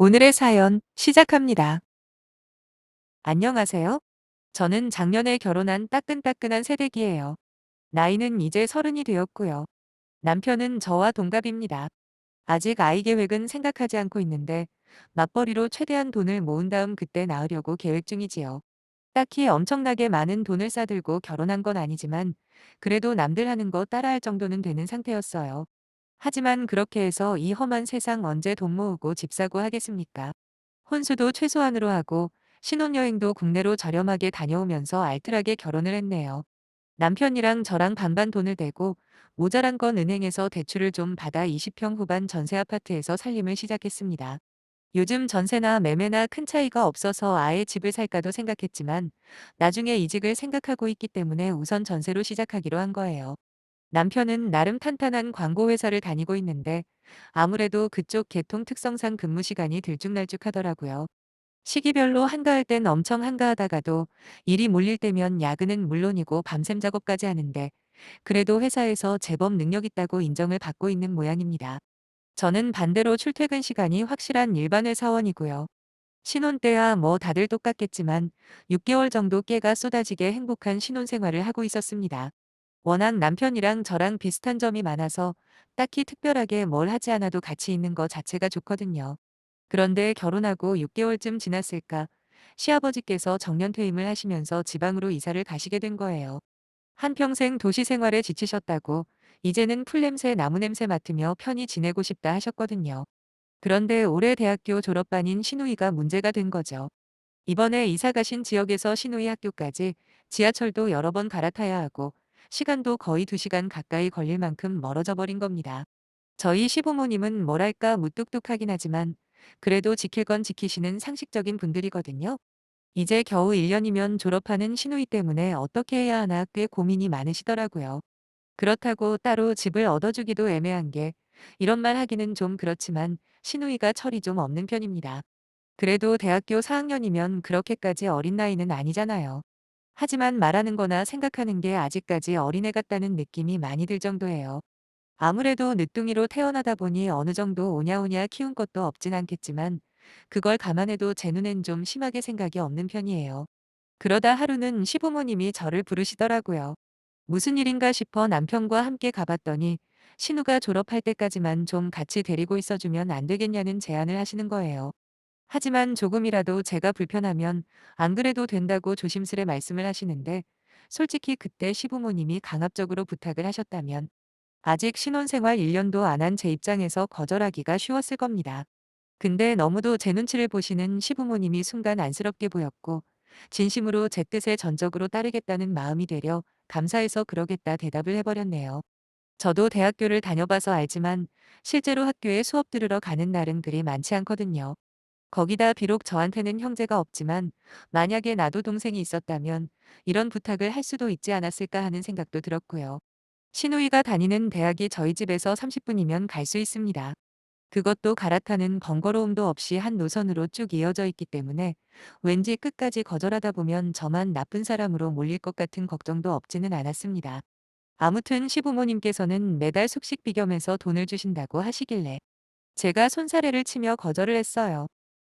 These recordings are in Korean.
오늘의 사연 시작합니다. 안녕하세요. 저는 작년에 결혼한 따끈따끈한 새댁이에요. 나이는 이제 30이 되었고요. 남편은 저와 동갑입니다. 아직 아이 계획은 생각하지 않고 있는데 맞벌이로 최대한 돈을 모은 다음 그때 낳으려고 계획 중이지요. 딱히 엄청나게 많은 돈을 싸들고 결혼한 건 아니지만 그래도 남들 하는 거 따라할 정도는 되는 상태였어요. 하지만 그렇게 해서 이 험한 세상 언제 돈 모으고 집 사고 하겠습니까? 혼수도 최소한으로 하고 신혼여행도 국내로 저렴하게 다녀오면서 알뜰하게 결혼을 했네요. 남편이랑 저랑 반반 돈을 대고 모자란 건 은행에서 대출을 좀 받아 20평 후반 전세 아파트에서 살림을 시작했습니다. 요즘 전세나 매매나 큰 차이가 없어서 아예 집을 살까도 생각했지만 나중에 이직을 생각하고 있기 때문에 우선 전세로 시작하기로 한 거예요. 남편은 나름 탄탄한 광고 회사를 다니고 있는데 아무래도 그쪽 계통 특성상 근무 시간이 들쭉날쭉하더라고요. 시기별로 한가할 땐 엄청 한가하다가도 일이 몰릴 때면 야근은 물론이고 밤샘 작업까지 하는데 그래도 회사에서 제법 능력 있다고 인정을 받고 있는 모양입니다. 저는 반대로 출퇴근 시간이 확실한 일반 회사원이고요. 신혼 때야 뭐 다들 똑같겠지만 6개월 정도 깨가 쏟아지게 행복한 신혼 생활을 하고 있었습니다. 워낙 남편이랑 저랑 비슷한 점이 많아서 딱히 특별하게 뭘 하지 않아도 같이 있는 거 자체가 좋거든요. 그런데 결혼하고 6개월쯤 지났을까 시아버지께서 정년퇴임을 하시면서 지방으로 이사를 가시게 된 거예요. 한평생 도시 생활에 지치셨다고 이제는 풀냄새 나무냄새 맡으며 편히 지내고 싶다 하셨거든요. 그런데 올해 대학교 졸업반인 시누이가 문제가 된 거죠. 이번에 이사 가신 지역에서 시누이 학교까지 지하철도 여러 번 갈아타야 하고 시간도 거의 2시간 가까이 걸릴 만큼 멀어져 버린 겁니다. 저희 시부모님은 뭐랄까 무뚝뚝하긴 하지만 그래도 지킬 건 지키시는 상식적인 분들이거든요. 이제 겨우 1년이면 졸업하는 시누이 때문에 어떻게 해야 하나 꽤 고민이 많으시더라고요. 그렇다고 따로 집을 얻어주기도 애매한 게 이런 말 하기는 좀 그렇지만 시누이가 철이 좀 없는 편입니다. 그래도 대학교 4학년이면 그렇게까지 어린 나이는 아니잖아요. 하지만 말하는 거나 생각하는 게 아직까지 어린애 같다는 느낌이 많이 들 정도예요. 아무래도 늦둥이로 태어나다 보니 어느 정도 오냐오냐 키운 것도 없진 않겠지만 그걸 감안해도 제 눈엔 좀 심하게 생각이 없는 편이에요. 그러다 하루는 시부모님이 저를 부르시더라고요. 무슨 일인가 싶어 남편과 함께 가봤더니 신우가 졸업할 때까지만 좀 같이 데리고 있어주면 안 되겠냐는 제안을 하시는 거예요. 하지만 조금이라도 제가 불편하면 안 그래도 된다고 조심스레 말씀을 하시는데 솔직히 그때 시부모님이 강압적으로 부탁을 하셨다면 아직 신혼생활 1년도 안 한 제 입장에서 거절하기가 쉬웠을 겁니다. 근데 너무도 제 눈치를 보시는 시부모님이 순간 안쓰럽게 보였고 진심으로 제 뜻에 전적으로 따르겠다는 마음이 되려 감사해서 그러겠다 대답을 해버렸네요. 저도 대학교를 다녀봐서 알지만 실제로 학교에 수업 들으러 가는 날은 그리 많지 않거든요. 거기다 비록 저한테는 형제가 없지만 만약에 나도 동생이 있었다면 이런 부탁을 할 수도 있지 않았을까 하는 생각도 들었고요. 시누이가 다니는 대학이 저희 집에서 30분이면 갈 수 있습니다. 그것도 갈아타는 번거로움도 없이 한 노선으로 쭉 이어져 있기 때문에 왠지 끝까지 거절하다 보면 저만 나쁜 사람으로 몰릴 것 같은 걱정도 없지는 않았습니다. 아무튼 시부모님께서는 매달 숙식 비겸해서 돈을 주신다고 하시길래 제가 손사래를 치며 거절을 했어요.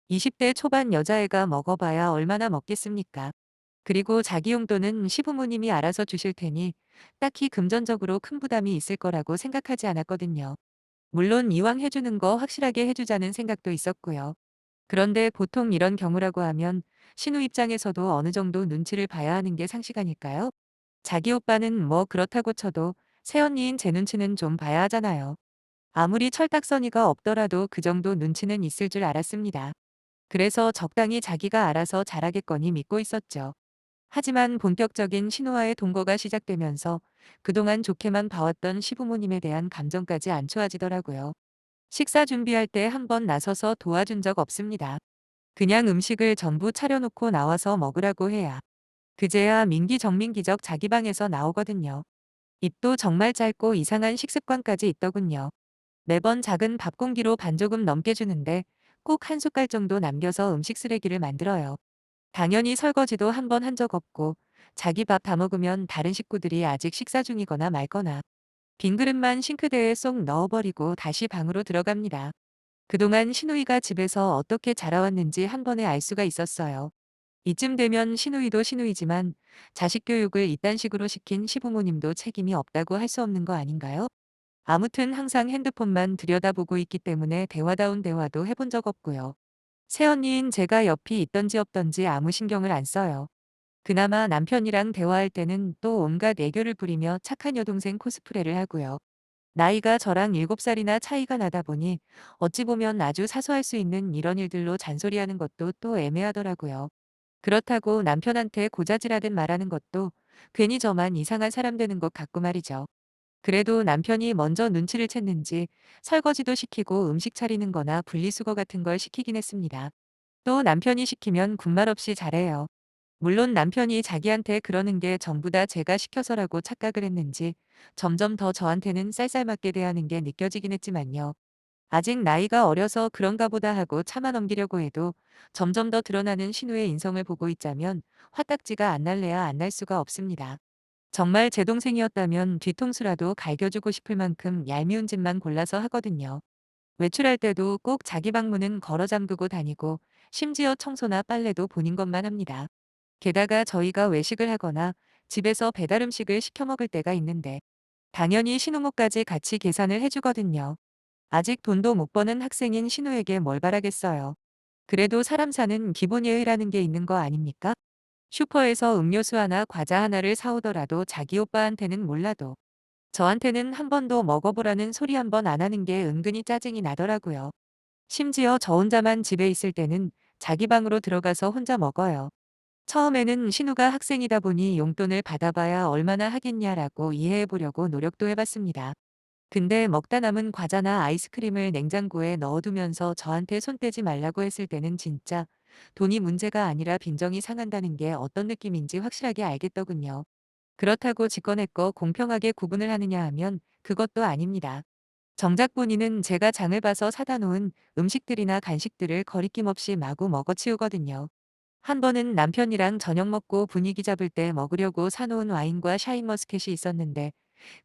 20대 초반 여자애가 먹어봐야 얼마나 먹겠습니까? 그리고 자기 용돈은 시부모님이 알아서 주실 테니 딱히 금전적으로 큰 부담이 있을 거라고 생각하지 않았거든요. 물론 이왕 해주는 거 확실하게 해주자는 생각도 있었고요. 그런데 보통 이런 경우라고 하면 신우 입장에서도 어느 정도 눈치를 봐야 하는 게 상식 아닐까요? 자기 오빠는 뭐 그렇다고 쳐도 새언니인 제 눈치는 좀 봐야 하잖아요. 아무리 철딱서니가 없더라도 그 정도 눈치는 있을 줄 알았습니다. 그래서 적당히 자기가 알아서 잘하겠거니 믿고 있었죠. 하지만 본격적인 신호와의 동거가 시작되면서 그동안 좋게만 봐왔던 시부모님에 대한 감정까지 안 좋아지더라고요. 식사 준비할 때 한 번 나서서 도와준 적 없습니다. 그냥 음식을 전부 차려놓고 나와서 먹으라고 해야 그제야 민기정민기적 자기 방에서 나오거든요. 입도 정말 짧고 이상한 식습관까지 있더군요. 매번 작은 밥 공기로 반 조금 넘게 주는데 꼭 한 숟갈 정도 남겨서 음식 쓰레기를 만들어요. 당연히 설거지도 한 번 한 적 없고 자기 밥 다 먹으면 다른 식구들이 아직 식사 중이거나 말거나 빈 그릇만 싱크대에 쏙 넣어버리고 다시 방으로 들어갑니다. 그동안 시누이가 집에서 어떻게 자라왔는지 한 번에 알 수가 있었어요. 이쯤 되면 시누이도 시누이지만 자식 교육을 이딴 식으로 시킨 시부모님도 책임이 없다고 할 수 없는 거 아닌가요? 아무튼 항상 핸드폰만 들여다보고 있기 때문에 대화다운 대화도 해본 적 없고요. 새언니인 제가 옆이 있던지 없던지 아무 신경을 안 써요. 그나마 남편이랑 대화할 때는 또 온갖 애교를 부리며 착한 여동생 코스프레를 하고요. 나이가 저랑 7살이나 차이가 나다 보니 어찌 보면 아주 사소할 수 있는 이런 일들로 잔소리하는 것도 또 애매하더라고요. 그렇다고 남편한테 고자질하듯 말하는 것도 괜히 저만 이상한 사람 되는 것 같고 말이죠. 그래도 남편이 먼저 눈치를 챘는지 설거지도 시키고 음식 차리는 거나 분리수거 같은 걸 시키긴 했습니다. 또 남편이 시키면 군말 없이 잘해요. 물론 남편이 자기한테 그러는 게 전부 다 제가 시켜서라고 착각을 했는지 점점 더 저한테는 쌀쌀맞게 대하는 게 느껴지긴 했지만요. 아직 나이가 어려서 그런가 보다 하고 참아 넘기려고 해도 점점 더 드러나는 신우의 인성을 보고 있자면 화딱지가 안 날래야 안 날 수가 없습니다. 정말 제 동생이었다면 뒤통수라도 갈겨주고 싶을 만큼 얄미운 짓만 골라서 하거든요. 외출할 때도 꼭 자기 방문은 걸어 잠그고 다니고 심지어 청소나 빨래도 본인 것만 합니다. 게다가 저희가 외식을 하거나 집에서 배달 음식을 시켜 먹을 때가 있는데 당연히 신우모까지 같이 계산을 해주거든요. 아직 돈도 못 버는 학생인 신우에게 뭘 바라겠어요. 그래도 사람 사는 기본 예의라는 게 있는 거 아닙니까? 슈퍼에서 음료수 하나 과자 하나를 사오더라도 자기 오빠한테는 몰라도 저한테는 한 번도 먹어보라는 소리 한 번 안 하는 게 은근히 짜증이 나더라고요. 심지어 저 혼자만 집에 있을 때는 자기 방으로 들어가서 혼자 먹어요. 처음에는 신우가 학생이다 보니 용돈을 받아봐야 얼마나 하겠냐라고 이해해 보려고 노력도 해봤습니다. 근데 먹다 남은 과자나 아이스크림을 냉장고에 넣어두면서 저한테 손 떼지 말라고 했을 때는 진짜 돈이 문제가 아니라 빈정이 상한다는 게 어떤 느낌인지 확실하게 알겠더군요. 그렇다고 지꺼내 거 공평하게 구분을 하느냐 하면 그것도 아닙니다. 정작 본인은 제가 장을 봐서 사다 놓은 음식들이나 간식들을 거리낌 없이 마구 먹어치우거든요. 한 번은 남편이랑 저녁 먹고 분위기 잡을 때 먹으려고 사놓은 와인과 샤인머스켓이 있었는데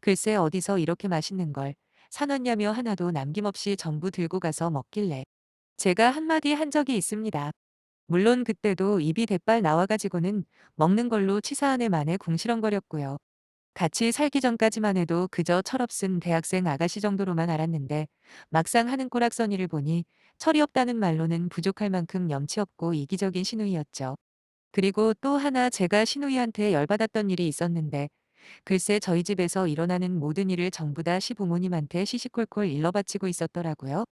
글쎄 어디서 이렇게 맛있는 걸 사놨냐며 하나도 남김없이 전부 들고 가서 먹길래 제가 한마디 한 적이 있습니다. 물론 그때도 입이 대빨 나와가지고는 먹는 걸로 치사한 애 만에 궁시렁거렸고요. 같이 살기 전까지만 해도 그저 철없은 대학생 아가씨 정도로만 알았는데 막상 하는 꼬락서니를 보니 철이 없다는 말로는 부족할 만큼 염치 없고 이기적인 시누이였죠. 그리고 또 하나 제가 시누이한테 열받았던 일이 있었는데 글쎄 저희 집에서 일어나는 모든 일을 전부 다 시부모님한테 시시콜콜 일러바치고 있었더라고요.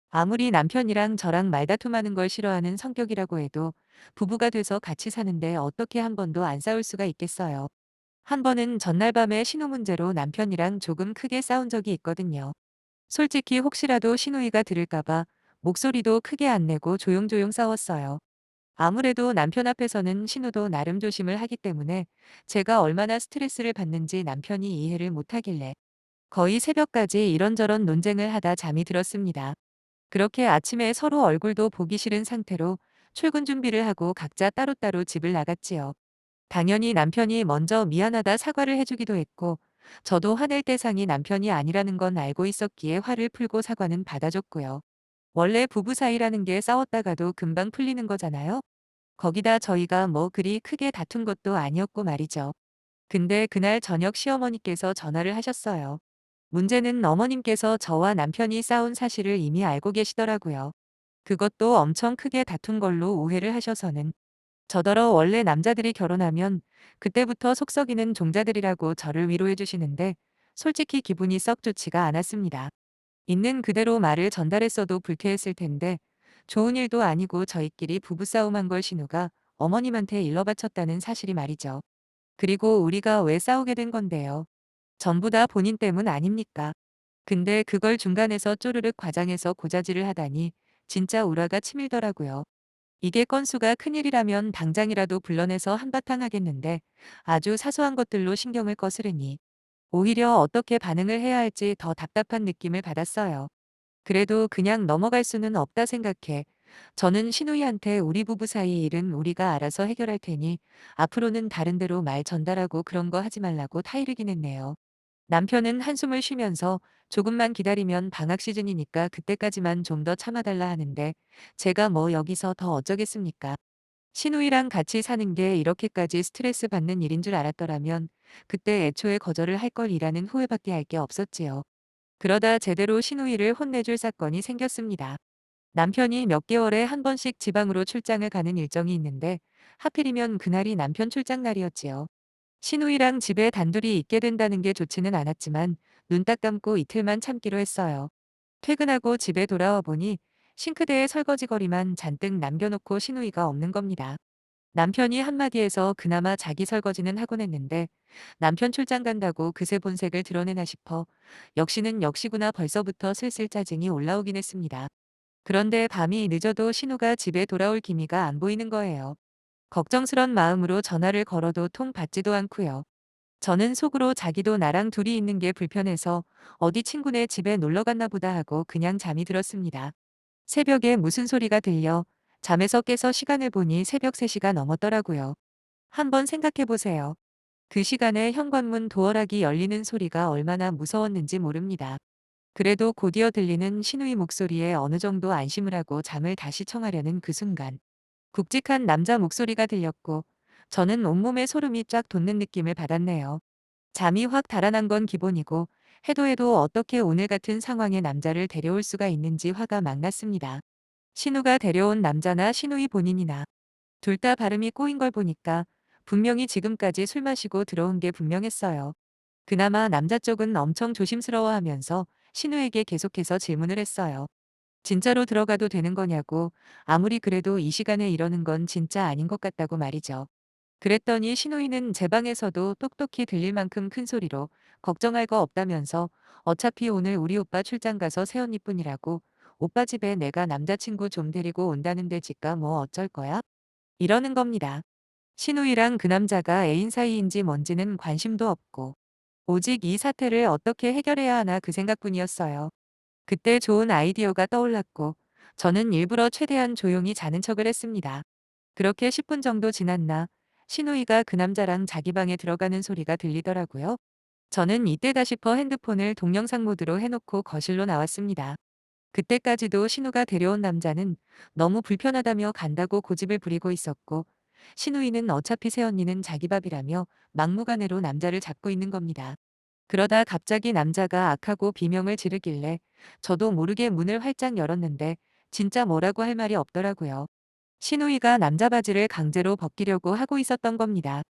아무리 남편이랑 저랑 말다툼하는 걸 싫어하는 성격이라고 해도 부부가 돼서 같이 사는데 어떻게 한 번도 안 싸울 수가 있겠어요. 한 번은 전날 밤에 신호 문제로 남편이랑 조금 크게 싸운 적이 있거든요. 솔직히 혹시라도 시누이가 들을까봐 목소리도 크게 안 내고 조용조용 싸웠어요. 아무래도 남편 앞에서는 신우도 나름 조심을 하기 때문에 제가 얼마나 스트레스를 받는지 남편이 이해를 못하길래 거의 새벽까지 이런저런 논쟁을 하다 잠이 들었습니다. 그렇게 아침에 서로 얼굴도 보기 싫은 상태로 출근 준비를 하고 각자 따로따로 집을 나갔지요. 당연히 남편이 먼저 미안하다 사과를 해주기도 했고 저도 화낼 대상이 남편이 아니라는 건 알고 있었기에 화를 풀고 사과는 받아줬고요. 원래 부부 사이라는 게 싸웠다가도 금방 풀리는 거잖아요. 거기다 저희가 뭐 그리 크게 다툰 것도 아니었고 말이죠. 근데 그날 저녁 시어머니께서 전화를 하셨어요. 문제는 어머님께서 저와 남편이 싸운 사실을 이미 알고 계시더라고요. 그것도 엄청 크게 다툰 걸로 오해를 하셔서는 저더러 원래 남자들이 결혼하면 그때부터 속 썩이는 종자들이라고 저를 위로해 주시는데 솔직히 기분이 썩 좋지가 않았습니다. 있는 그대로 말을 전달했어도 불쾌했을 텐데 좋은 일도 아니고 저희끼리 부부싸움한 걸 신우가 어머님한테 일러바쳤다는 사실이 말이죠. 그리고 우리가 왜 싸우게 된 건데요. 전부 다 본인 때문 아닙니까? 근데 그걸 중간에서 쪼르륵 과장해서 고자질을 하다니 진짜 우라가 치밀더라고요. 이게 건수가 큰일이라면 당장이라도 불러내서 한바탕 하겠는데 아주 사소한 것들로 신경을 꺼스르니 오히려 어떻게 반응을 해야 할지 더 답답한 느낌을 받았어요. 그래도 그냥 넘어갈 수는 없다 생각해. 저는 신우이한테 우리 부부 사이 일은 우리가 알아서 해결할 테니 앞으로는 다른 데로 말 전달하고 그런 거 하지 말라고 타이르긴 했네요. 남편은 한숨을 쉬면서 조금만 기다리면 방학 시즌이니까 그때까지만 좀 더 참아달라 하는데 제가 뭐 여기서 더 어쩌겠습니까? 시누이랑 같이 사는 게 이렇게까지 스트레스 받는 일인 줄 알았더라면 그때 애초에 거절을 할 걸이라는 후회밖에 할 게 없었지요. 그러다 제대로 시누이를 혼내줄 사건이 생겼습니다. 남편이 몇 개월에 한 번씩 지방으로 출장을 가는 일정이 있는데 하필이면 그날이 남편 출장 날이었지요. 시누이랑 집에 단둘이 있게 된다는 게 좋지는 않았지만 눈 딱 감고 이틀만 참기로 했어요. 퇴근하고 집에 돌아와 보니 싱크대에 설거지거리만 잔뜩 남겨놓고 시누이가 없는 겁니다. 남편이 한마디해서 그나마 자기 설거지는 하곤 했는데 남편 출장 간다고 그새 본색을 드러내나 싶어 역시는 역시구나 벌써부터 슬슬 짜증이 올라오긴 했습니다. 그런데 밤이 늦어도 신우가 집에 돌아올 기미가 안 보이는 거예요. 걱정스런 마음으로 전화를 걸어도 통 받지도 않고요. 저는 속으로 자기도 나랑 둘이 있는 게 불편해서 어디 친구네 집에 놀러 갔나 보다 하고 그냥 잠이 들었습니다. 새벽에 무슨 소리가 들려 잠에서 깨서 시간을 보니 새벽 3시가 넘었더라고요. 한번 생각해 보세요. 그 시간에 현관문 도어락이 열리는 소리가 얼마나 무서웠는지 모릅니다. 그래도 곧이어 들리는 신우이 목소리에 어느 정도 안심을 하고 잠을 다시 청하려는 그 순간 굵직한 남자 목소리가 들렸고 저는 온몸에 소름이 쫙 돋는 느낌을 받았네요. 잠이 확 달아난 건 기본이고 해도 어떻게 오늘 같은 상황에 남자를 데려올 수가 있는지 화가 막 났습니다. 신우가 데려온 남자나 신우이 본인이나 둘 다 발음이 꼬인 걸 보니까 분명히 지금까지 술 마시고 들어온 게 분명했어요. 그나마 남자 쪽은 엄청 조심스러워하면서 신우에게 계속해서 질문을 했어요. 진짜로 들어가도 되는 거냐고 아무리 그래도 이 시간에 이러는 건 진짜 아닌 것 같다고 말이죠. 그랬더니 신우이는 제 방에서도 똑똑히 들릴 만큼 큰 소리로 걱정할 거 없다면서 어차피 오늘 우리 오빠 출장 가서 새언니뿐이라고 오빠 집에 내가 남자친구 좀 데리고 온다는데 지가 뭐 어쩔 거야? 이러는 겁니다. 신우이랑 그 남자가 애인 사이인지 뭔지는 관심도 없고 오직 이 사태를 어떻게 해결해야 하나 그 생각뿐이었어요. 그때 좋은 아이디어가 떠올랐고 저는 일부러 최대한 조용히 자는 척을 했습니다. 그렇게 10분 정도 지났나 신우이가 그 남자랑 자기 방에 들어가는 소리가 들리더라고요. 저는 이때다 싶어 핸드폰을 동영상 모드로 해놓고 거실로 나왔습니다. 그때까지도 신우가 데려온 남자는 너무 불편하다며 간다고 고집을 부리고 있었고 신우이는 어차피 새언니는 자기 밥이라며 막무가내로 남자를 잡고 있는 겁니다. 그러다 갑자기 남자가 악하고 비명을 지르길래 저도 모르게 문을 활짝 열었는데 진짜 뭐라고 할 말이 없더라고요. 신우이가 남자 바지를 강제로 벗기려고 하고 있었던 겁니다.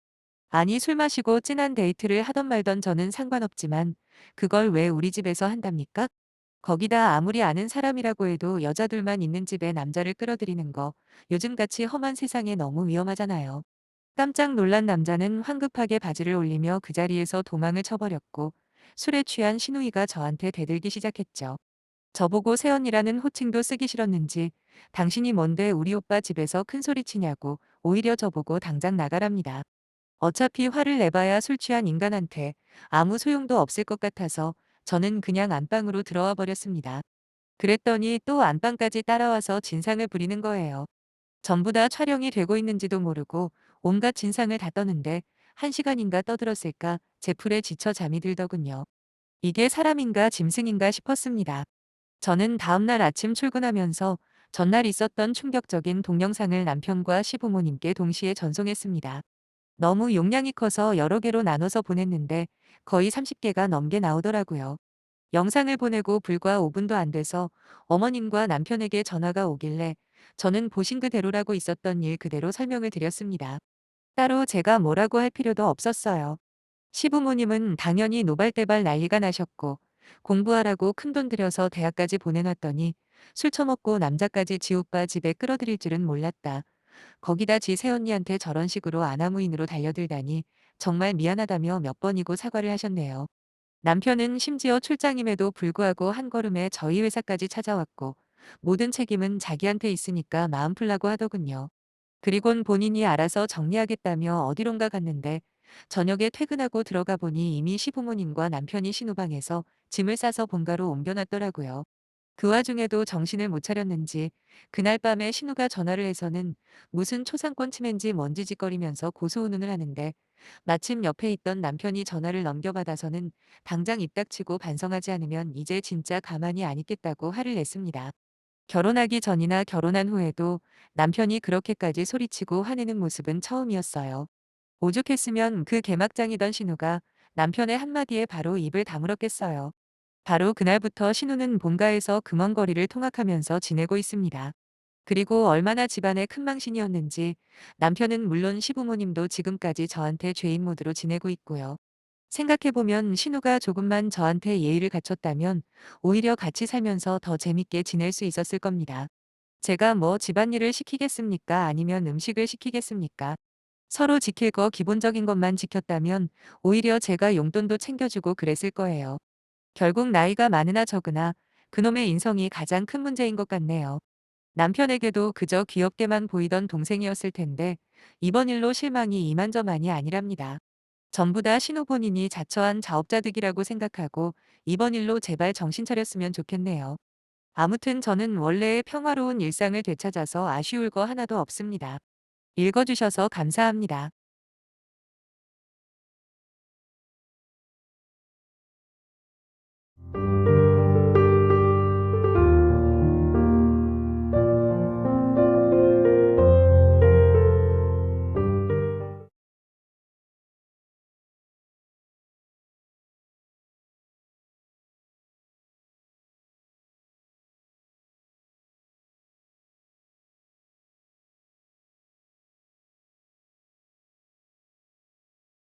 아니 술 마시고 진한 데이트를 하던 말던 저는 상관없지만 그걸 왜 우리 집에서 한답니까? 거기다 아무리 아는 사람이라고 해도 여자들만 있는 집에 남자를 끌어들이는 거 요즘같이 험한 세상에 너무 위험하잖아요. 깜짝 놀란 남자는 황급하게 바지를 올리며 그 자리에서 도망을 쳐버렸고 술에 취한 신우이가 저한테 대들기 시작했죠. 저보고 새언니라는 호칭도 쓰기 싫었는지 당신이 뭔데 우리 오빠 집에서 큰 소리 치냐고 오히려 저보고 당장 나가랍니다. 어차피 화를 내봐야 술 취한 인간한테 아무 소용도 없을 것 같아서 저는 그냥 안방으로 들어와 버렸습니다. 그랬더니 또 안방까지 따라와서 진상을 부리는 거예요. 전부 다 촬영이 되고 있는지도 모르고 온갖 진상을 다 떠는데 1시간인가 떠들었을까 제 풀에 지쳐 잠이 들더군요. 이게 사람인가 짐승인가 싶었습니다. 저는 다음날 아침 출근하면서 전날 있었던 충격적인 동영상을 남편과 시부모님께 동시에 전송했습니다. 너무 용량이 커서 여러 개로 나눠서 보냈는데 거의 30개가 넘게 나오더라고요. 영상을 보내고 불과 5분도 안 돼서 어머님과 남편에게 전화가 오길래 저는 보신 그대로라고 있었던 일 그대로 설명을 드렸습니다. 따로 제가 뭐라고 할 필요도 없었어요. 시부모님은 당연히 노발대발 난리가 나셨고 공부하라고 큰돈 들여서 대학까지 보내놨더니 술 처먹고 남자까지 지 오빠 집에 끌어들일 줄은 몰랐다. 거기다 지 새언니한테 저런 식으로 아나무인으로 달려들다니 정말 미안하다며 몇 번이고 사과를 하셨네요. 남편은 심지어 출장임에도 불구하고 한 걸음에 저희 회사까지 찾아왔고 모든 책임은 자기한테 있으니까 마음 풀라고 하더군요. 그리곤 본인이 알아서 정리하겠다며 어디론가 갔는데 저녁에 퇴근하고 들어가 보니 이미 시부모님과 남편이 신우방에서 짐을 싸서 본가로 옮겨놨더라고요. 그 와중에도 정신을 못 차렸는지 그날 밤에 신우가 전화를 해서는 무슨 초상권 침해인지 뭔지 짓거리면서 고소운운을 하는데, 마침 옆에 있던 남편이 전화를 넘겨받아서는 당장 입 닥치고 반성하지 않으면 이제 진짜 가만히 안 있겠다고 화를 냈습니다. 결혼하기 전이나 결혼한 후에도 남편이 그렇게까지 소리치고 화내는 모습은 처음이었어요. 오죽했으면 그 개막장이던 신우가 남편의 한마디에 바로 입을 다물었겠어요. 바로 그날부터 신우는 본가에서 금원거리를 통학하면서 지내고 있습니다. 그리고 얼마나 집안의 큰망신이었는지 남편은 물론 시부모님도 지금까지 저한테 죄인 모드로 지내고 있고요. 생각해보면 신우가 조금만 저한테 예의를 갖췄다면 오히려 같이 살면서 더 재밌게 지낼 수 있었을 겁니다. 제가 뭐 집안일을 시키겠습니까? 아니면 음식을 시키겠습니까? 서로 지킬 거 기본적인 것만 지켰다면 오히려 제가 용돈도 챙겨주고 그랬을 거예요. 결국 나이가 많으나 적으나 그놈의 인성이 가장 큰 문제인 것 같네요. 남편에게도 그저 귀엽게만 보이던 동생이었을 텐데 이번 일로 실망이 이만저만이 아니랍니다. 전부 다 신호 본인이 자처한 자업자득이라고 생각하고 이번 일로 제발 정신 차렸으면 좋겠네요. 아무튼 저는 원래의 평화로운 일상을 되찾아서 아쉬울 거 하나도 없습니다. 읽어주셔서 감사합니다.